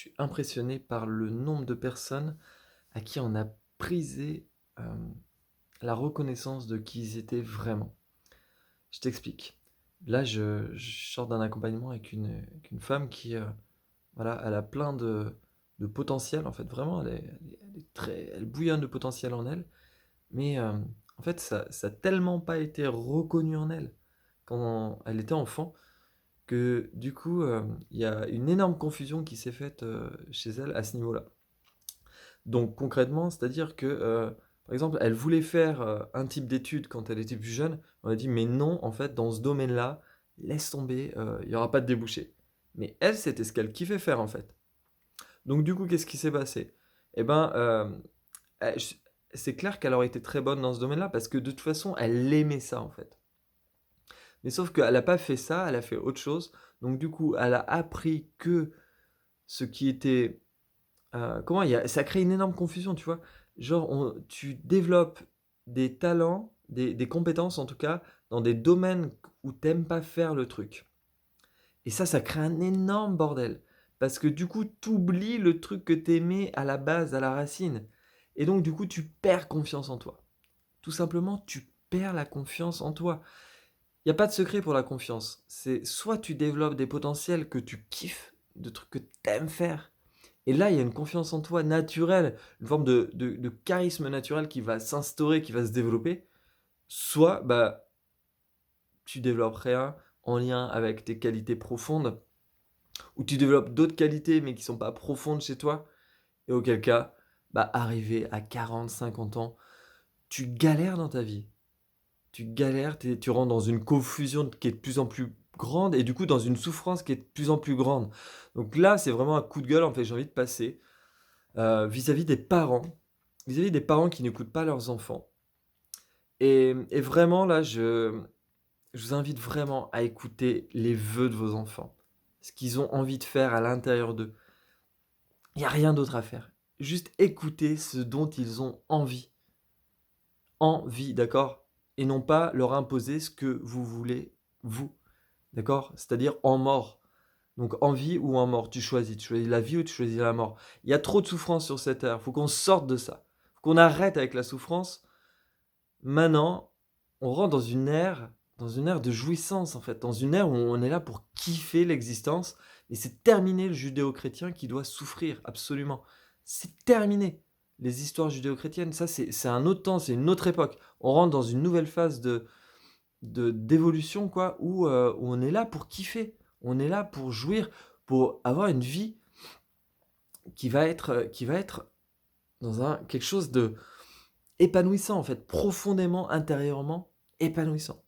suis impressionné par le nombre de personnes à qui on a prisé, la reconnaissance de qui ils étaient vraiment. Je t'explique. Là, je sors d'un accompagnement avec une femme qui, voilà, elle a plein de potentiel, en fait, vraiment, elle bouillonne de potentiel en elle, mais, en fait, ça a tellement pas été reconnu en elle quand elle était enfant que du coup, il y a une énorme confusion qui s'est faite, chez elle à ce niveau-là. Donc concrètement, c'est-à-dire que, par exemple, elle voulait faire, un type d'études quand elle était plus jeune. On a dit: «Mais non, en fait, dans ce domaine-là, laisse tomber, il y aura pas de débouché». Mais elle, c'était ce qu'elle kiffait faire, en fait. Donc du coup, qu'est-ce qui s'est passé? Et ben, ch c'est clair qu'elle aurait été très bonne dans ce domaine-là parce que de toute façon, elle aimait ça, en fait. Mais sauf qu'elle a pas fait ça, elle a fait autre chose. Donc du coup, elle a appris que ce qui était, comment il y a ça crée une énorme confusion, tu vois? Genre tu développes des talents, des compétences en tout cas, dans des domaines où tu aimes pas faire le truc. Et ça crée un énorme bordel. Parce que du coup, tu oublies le truc que tu aimais à la base, à la racine. Et donc du coup, tu perds confiance en toi. Tout simplement, tu perds la confiance en toi. Il y a pas de secret pour la confiance. C'est soit tu développes des potentiels que tu kiffes, de trucs que tu aimes faire, et là, il y a une confiance en toi naturelle, une forme de charisme naturel qui va s'instaurer, qui va se développer. Soit, bah, tu développes rien en lien avec tes qualités profondes, ou tu développes d'autres qualités, mais qui sont pas profondes chez toi, et auquel cas, bah, arrivé à 40, 50 ans, tu galères dans ta vie. Tu galères, tu rentres dans une confusion qui est de plus en plus grande et du coup dans une souffrance qui est de plus en plus grande. Donc là, c'est vraiment un coup de gueule, en fait, j'ai envie de passer. Vis-à-vis des parents, vis-à-vis des parents qui n'écoutent pas leurs enfants. Et vraiment là, je vous invite vraiment à écouter les vœux de vos enfants. Ce qu'ils ont envie de faire à l'intérieur d'eux. Il y a rien d'autre à faire. Juste écouter ce dont ils ont envie. Envie, d'accord? Et non pas leur imposer ce que vous voulez, vous, d'accord? C'est-à-dire en mort. Donc en vie ou en mort, tu choisis la vie ou tu choisis la mort. Il y a trop de souffrance sur cette terre, faut qu'on sorte de ça. Faut qu'on arrête avec la souffrance. Maintenant, on rentre dans une ère de jouissance en fait, dans une ère où on est là pour kiffer l'existence et c'est terminé le judéo-chrétien qui doit souffrir absolument. C'est terminé. Les histoires judéo-chrétiennes, ça c'est un autre temps, c'est une autre époque. On rentre dans une nouvelle phase d'évolution quoi, où on est là pour kiffer. On est là pour jouir, pour avoir une vie qui va être dans un quelque chose de épanouissant en fait, profondément, intérieurement épanouissant.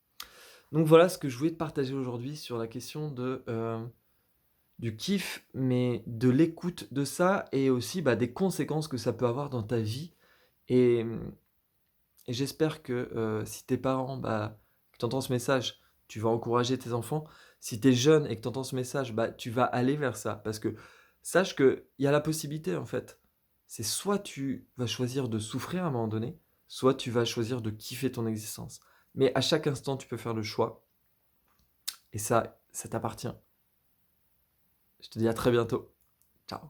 Donc voilà ce que je voulais te partager aujourd'hui sur la question du kiff, mais de l'écoute de ça et aussi, bah, des conséquences que ça peut avoir dans ta vie et et j'espère que, si tes parents, bah, que tu entends ce message, tu vas encourager tes enfants. Si tu es jeune et que tu entends ce message, bah, tu vas aller vers ça. Parce que sache qu'il y a la possibilité, en fait. C'est soit tu vas choisir de souffrir à un moment donné, soit tu vas choisir de kiffer ton existence. Mais à chaque instant, tu peux faire le choix et ça t'appartient. Je te dis à très bientôt. Ciao.